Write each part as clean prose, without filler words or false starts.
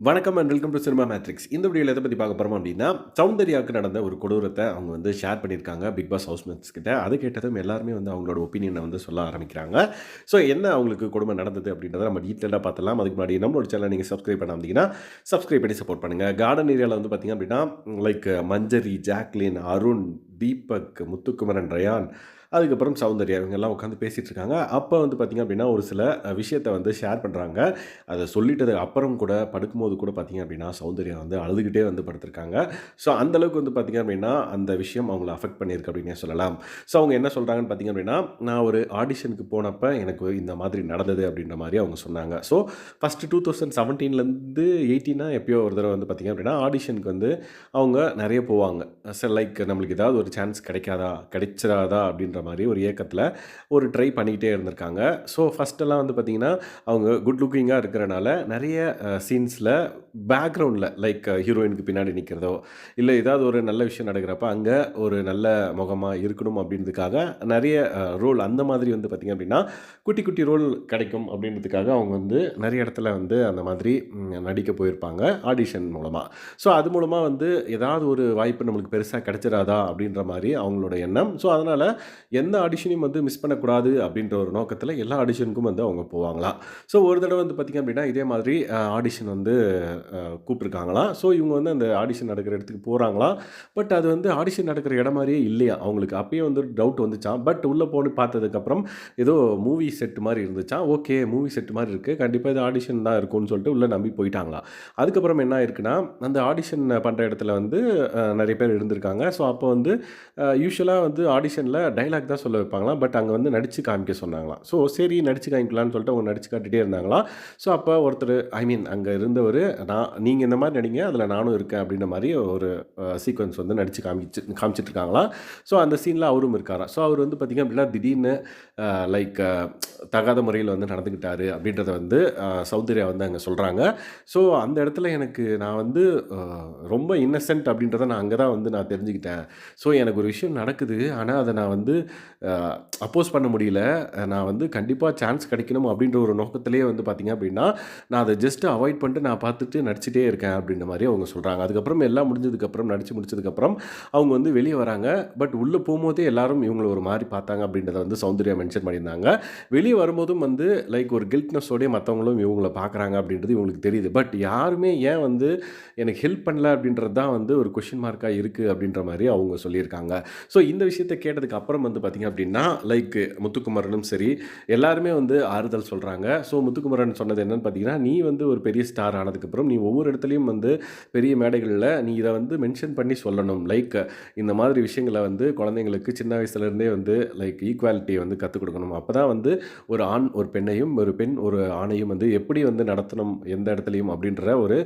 வணக்கம் and welcome to cinema matrix. இந்த வீடியோல எத பத்தி பார்க்க போறோம் அப்டின்னா, சௌந்தர்யாவுக்கு நடந்த ஒரு கொடூரத்த அவங்க வந்து ஷேர் பண்ணியிருக்காங்க பிக் பாஸ் ஹவுஸ்மேட்ஸ் கிட்ட. அத கேட்டதும் எல்லாருமே வந்து அவங்களோட ஒப்பீனியன வந்து சொல்ல ஆரம்பிக்கிறாங்க. ஸோ என்ன அவங்களுக்கு கொடுமை நடந்தது அப்டின்றத நம்ம டீட்டெயிலா பார்த்துடலாம். அதுக்கு முன்னாடி நம்மளோட சேனல நீங்க சப்ஸ்கிரைப் பண்ணாம இருந்தீங்கன்னா, சப்ஸ்கிரைப் பண்ணி சப்போர்ட் பண்ணுங்க. கார்டன் ஏரியால வந்து பார்த்தீங்க அப்டின்னா, லைக் மஞ்சரி, ஜாக்லின், அருண், தீபக், முத்துக்குமரன், ரயான், அதுக்கப்புறம் சௌந்தர்யா இவங்கலாம் உட்காந்து பேசிட்டு இருக்காங்க. அப்ப வந்து பார்த்தீங்க அப்டின்னா, ஒரு சில விஷயத்த வந்து ஷேர் பண்றாங்க. அத சொல்லிட்டதுக்கு அப்புறம் கூட படுக்கும்போது கூட பார்த்தீங்க அப்படின்னா, சௌந்தர்யா வந்து அழுதுகிட்டே வந்து படுத்திருக்காங்க. ஸோ அந்த அளவுக்கு வந்து பார்த்தீங்க அப்படின்னா, அந்த விஷயம் அவங்கள அஃபெக்ட் பண்ணியிருக்கு அப்படின்னே சொல்லலாம். ஸோ அவங்க என்ன சொல்றாங்கன்னு பார்த்தீங்க அப்படின்னா, "நான் ஒரு ஆடிஷனுக்கு போனப்ப எனக்கு இந்த மாதிரி நடந்தது." அப்படின்ற மாரி அவங்க சொன்னாங்க. ஸோ ஃபர்ஸ்ட்டு 2017லேருந்து 18 எப்பயோ ஒரு தடவ வந்து பார்த்தீங்க அப்படின்னா, ஆடிஷனுக்கு வந்து அவங்க நெறைய போவாங்க. லைக் நம்மளுக்கு ஏதாவது ஒரு சான்ஸ் கிடைக்காதா? கிடைச்சிராதா? அப்படின்ற மாரி ஒரு ஏக்கத்தில ஒரு ட்ரை பண்ணிக்கிட்டே இருந்திருக்காங்க. ஸோ ஃபர்ஸ்ட்டெல்லாம் வந்து பார்த்தீங்கன்னா, அவங்க குட் லுக்கிங்கா இருக்கிறனால நெறைய சீன்ஸில பேக்கிரவுண்ட்ல லைக் ஹீரோயினுக்கு பின்னாடி நிக்கிறதோ, இல்ல ஏதாவது ஒரு நல்ல விஷயம் நடக்கிறப்ப, அங்க ஒரு நல்ல முகமா இருக்கணும் அப்படின்றதுக்காக நெறைய ரோல் அந்த மாதிரி வந்து பார்த்தீங்க அப்படின்னா, குட்டி குட்டி ரோல் கிடைக்கும் அப்படின்றதுக்காக அவங்க வந்து நெறைய இடத்துல வந்து அந்த மாதிரி நடிக்க போயிருப்பாங்க ஆடிஷன் மூலமா. ஸோ அது மூலமா வந்து ஏதாவது ஒரு வாய்ப்பு நம்மளுக்கு பெருசா கிடைச்சிராதா அப்படின்ற மாரி அவங்களோட எண்ணம். ஸோ அதனால எந்த ஆடிஷனையும் வந்து மிஸ் பண்ணக்கூடாது அப்படின்ற ஒரு நோக்கத்தில எல்லா ஆடிஷனுக்கும் வந்து அவங்க போவாங்களாம். ஸோ ஒரு தடவ வந்து பார்த்தீங்க அப்படின்னா, இதே மாதிரி ஆடிஷன் வந்து கூப்பிட்டுருக்காங்களாம். ஸோ இவங்க வந்து அந்த ஆடிஷன் நடக்கிற இடத்துக்கு போறாங்களாம். பட் அது வந்து ஆடிஷன் நடக்கிற இடம் மாரியே இல்லையாம் அவங்களுக்கு. அப்பயே வந்து டவுட் வந்துச்சாம். பட் உள்ள போய் பார்த்ததுக்கப்புறம் ஏதோ மூவி செட் மாரி இருந்துச்சாம். ஓகே, மூவி செட் மாரி இருக்கு. கண்டிப்பா இது ஆடிஷன் தான் இருக்கும்னு சொல்லிட்டு உள்ள நம்பி போயிட்டாங்களாம். அதுக்கப்புறம் என்ன ஆயிருக்குன்னா, அந்த ஆடிஷன் பண்ற இடத்துல வந்து நெறைய பேர் இருந்திருக்காங்க. ஸோ அப்போ வந்து யூசுவலா வந்து ஆடிஷன்ல டயலாக் தான் சொல்ல வைப்பாங்களாம். பட் அங்க வந்து நடிச்சு காமிக்க சொன்னாங்களாம். ஸோ சரி நடிச்சு காமிக்கலாம்னு சொல்லிட்டு அவங்க நடிச்சு காட்டிட்டே இருந்தாங்களாம். ஸோ அப்ப ஒருத்தரு ஐ மீன் அங்க இருந்தவரு, நீங்க இந்த மாரி நடிங்க, அதுல நானும் இருக்கேன் அப்படின்ற மாரி ஒரு சீக்வென்ஸ் வந்து நடிச்சு காமிச்சிட்டு இருக்காங்களாம். ஸோ அந்த சீன்ல அவரும் இருக்காராம். ஸோ அவர் வந்து பார்த்தீங்க அப்படின்னா, திடீர்னு லைக் தகாத முறையில வந்து நடந்துக்கிட்டாரு அப்படின்றத வந்து சௌந்தர்யா வந்து அங்க சொல்றாங்க. ஸோ அந்த இடத்துல நான் வந்து அ ரொம்ப இன்னசென்ட் அப்படின்றத நான் அங்க தான் வந்து நான் தெரிஞ்சுக்கிட்டேன். ஸோ எனக்கு ஒரு விஷயம் நடக்குது. ஆனா அத நான் வந்து அ அப்போஸ் பண்ண முடியல. நான் வந்து கண்டிப்பா சான்ஸ் கிடைக்கணும் அப்படின்ற ஒரு நோக்கத்திலேயே வந்து பார்த்தீங்க அப்படின்னா, நான் அத ஜஸ்ட் அவாய்ட் பண்ணிட்டு நான் பார்த்துட்டு நடிச்சுட்டே இருக்கேன் அப்படின்ற மாரி அவங்க சொல்றாங்க. அதுக்கப்புறம் எல்லாம் முடிஞ்சதுக்கப்புறம் நடிச்சு முடிச்சதுக்கப்புறம் அவங்க வந்து வெளிய வராங்க. பட் உள்ள போம்போதே எல்லாரும் இவங்கள ஒரு மாரி பார்த்தாங்க அப்படின்றத வந்து சௌந்தர்யா மென்ஷன் பண்ணியிருந்தாங்க. வெளிய வரும்போதும் வந்து லைக் ஒரு கில்ட்னஸோடயே மத்தவங்களும் இவங்கள பார்க்குறாங்க அப்படின்றது இவங்களுக்கு தெரியுது. பட் யாருமே ஏன் வந்து எனக்கு ஹெல்ப் பண்ணல அப்படின்றது தான் வந்து ஒரு கொஸ்டின் மார்க்கா இருக்கு அப்படின்ற மாரி அவங்க சொல்லியிருக்காங்க. ஸோ இந்த விஷயத்த கேட்டதுக்கு அப்புறம் வந்து பார்த்தீங்க அப்படின்னா, லைக் முத்துக்குமரனும் சரி, எல்லாருமே வந்து ஆறுதல் சொல்றாங்க. ஸோ முத்துக்குமரன் சொன்னது என்னன்னு பார்த்தீங்கன்னா, "நீ வந்து ஒரு பெரிய ஸ்டார் ஆனதுக்கப்புறம், நீ ஒவ்வொரு இடத்துலயும் வந்து பெரிய மேடைகள்ல நீ இத வந்து மென்ஷன் பண்ணி சொல்லணும். லைக் இந்த மாதிரி விஷயங்கள வந்து குழந்தைங்களுக்கு சின்ன வயசுலேருந்தே வந்து லைக் ஈக்குவாலிட்டிய வந்து கத்துக் குடுக்கணும். அப்பதான் வந்து ஒரு ஆண் ஒரு பெண்ணையும், ஒரு பெண் ஒரு ஆணையும் வந்து எப்படி வந்து நடத்தணும் எந்த இடத்துலயும் அப்படின்ற ஒரு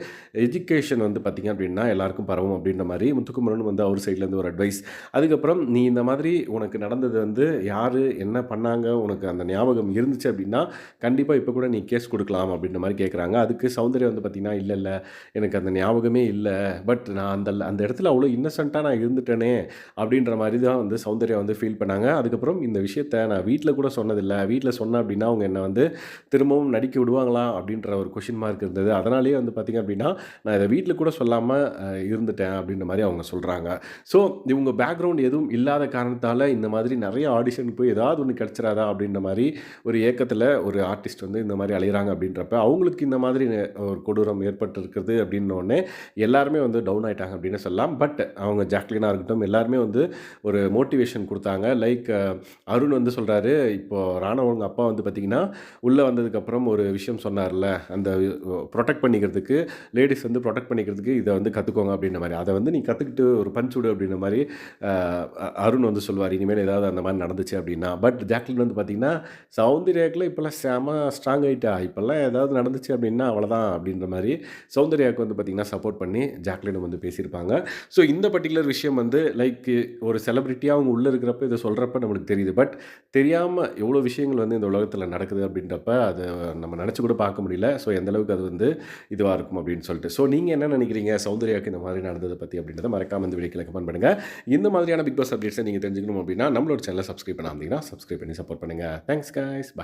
எஜுகேஷன் வந்து பார்த்தீங்க அப்படின்னா, எல்லாருக்கும் பரவும்." அப்படின்ற மாரி முத்துக்குமரனும் வந்து அவர் சைட்லேருந்து ஒரு அட்வைஸ். அதுக்கப்புறம் நீ இந்த மாதிரி உனக்கு நடந்தது வந்து யாரு, என்ன பண்ணாங்க, உனக்கு அந்த ஞாபகம் இருந்துச்சு அப்படின்னா, கண்டிப்பா இப்ப கூட நீ கேஸ் குடுக்கலாம் அப்படின்ற மாரி கேட்குறாங்க. அதுக்கு சௌந்தர்யா வந்து பார்த்தீங்கன்னா, "இல்ல, இல்ல எனக்கு அந்த ஞாபகமே இல்ல. பட் நான் அந்த அந்த இடத்துல அவ்வளோ இன்னசென்ட்டா நான் இருந்துட்டேனே!" அப்படின்ற மாரி தான் வந்து சௌந்தர்யா வந்து ஃபீல் பண்ணாங்க. அதுக்கப்புறம் இந்த விஷயத்த நான் வீட்ல கூட சொன்னதில்ல. வீட்ல சொன்னேன் அப்படின்னா, அவங்க என்ன வந்து திரும்பவும் நடிக்க விடுவாங்களா? அப்படின்ற ஒரு கொஸ்டின் மார்க் இருந்தது. அதனாலேயே வந்து பார்த்தீங்க அப்படின்னா, நான் இத வீட்ல கூட சொல்லாம இருந்துட்டேன் அப்படின்ற மாரி அவங்க சொல்றாங்க. ஸோ இவங்க பேக்ரவுண்ட் எதுவும் இல்லாத காரணத்தால இந்த மாதிரி நெறைய ஆடிஷனுக்கு போய் ஏதாவது ஒண்ணு கிடைச்சிராதா அப்படின்ற மாரி ஒரு ஏக்கத்தில ஒரு ஆர்டிஸ்ட் வந்து இந்த மாரி அலையிறாங்க அப்படின்றப்ப, அவங்களுக்கு இந்த மாதிரி ஒரு கொடூரம் ஏற்பட்டிருக்கிறது அப்படின்னோனே, எல்லாருமே வந்து டவுன் ஆயிட்டாங்க அப்படின்னு சொல்லலாம். பட் அவங்க ஜாக்லினா இருக்கட்டும் எல்லாருமே வந்து ஒரு மோட்டிவேஷன் குடுத்தாங்க. லைக் அருண் வந்து சொல்றாரு, இப்போ ராணவங்க அப்பா வந்து பார்த்தீங்கன்னா, உள்ள வந்ததுக்கப்புறம் ஒரு விஷயம் சொன்னார்ல, அந்த புரொடெக்ட் பண்ணிக்கிறதுக்கு லேடீஸ் வந்து புரொடெக்ட் பண்ணிக்கிறதுக்கு இத வந்து கத்துக்கோங்க அப்படின்ற மாரி. அத வந்து நீ கத்துக்கிட்டு ஒரு பஞ்ச் விடு அப்படின்ற மாரி அ அருண் வந்து சொல்லுவாரு. இனிமேல் ஏதாவது அந்த மாரி நடந்துச்சு அப்படின்னா. பட் ஜாக்லின் வந்து பார்த்தீங்கன்னா, சௌந்தர்யாக்குலாம் இப்பலாம் செம ஸ்ட்ராங் ஆயிட்டா. இப்பலாம் ஏதாவது நடந்துச்சு அப்படின்னா அவ்வளதான் அப்படின்ற மாரி சௌந்தர்யாவுக்கு வந்து பார்த்தீங்கன்னா, சப்போர்ட் பண்ணி ஜாக்லினும் வந்து பேசியிருப்பாங்க. ஸோ இந்த பர்ட்டிகுலர் விஷயம் வந்து லைக் ஒரு செலிபிரிட்டியா அவங்க உள்ள இருக்கிறப்ப இத சொல்றப்ப நம்மளுக்கு தெரியுது. பட் தெரியாம எவ்வளோ விஷயங்கள் வந்து இந்த உலகத்தில நடக்குது அப்படின்றப்ப, அத நம்ம நெனச்சு கூட பார்க்க முடியல. ஸோ எந்த அளவுக்கு அது வந்து இதுவா இருக்கும் அப்படின்னு சொல்லிட்டு. ஸோ நீங்க என்ன நெனைக்கிறீங்க? சௌந்தர்யாவுக்கு இந்த மாரி நடந்தத பத்தி அப்படின்றத மறக்காம இந்த வீடியோக்கு கமெண்ட் பண்ணுங்க. இந்த மாதிரியான பிக் பாஸ் அப்டேட்ஸ நீங்க தெரிஞ்சுக்கணும் அப்படின்னா, நம்மளோட சேனல சப்ஸ்கிரைப் பண்ணாம இருந்தீங்கன்னா, சப்ஸ்கிரைப் பண்ணி சப்போர்ட் பண்ணுங்க. Thanks guys. பாய்.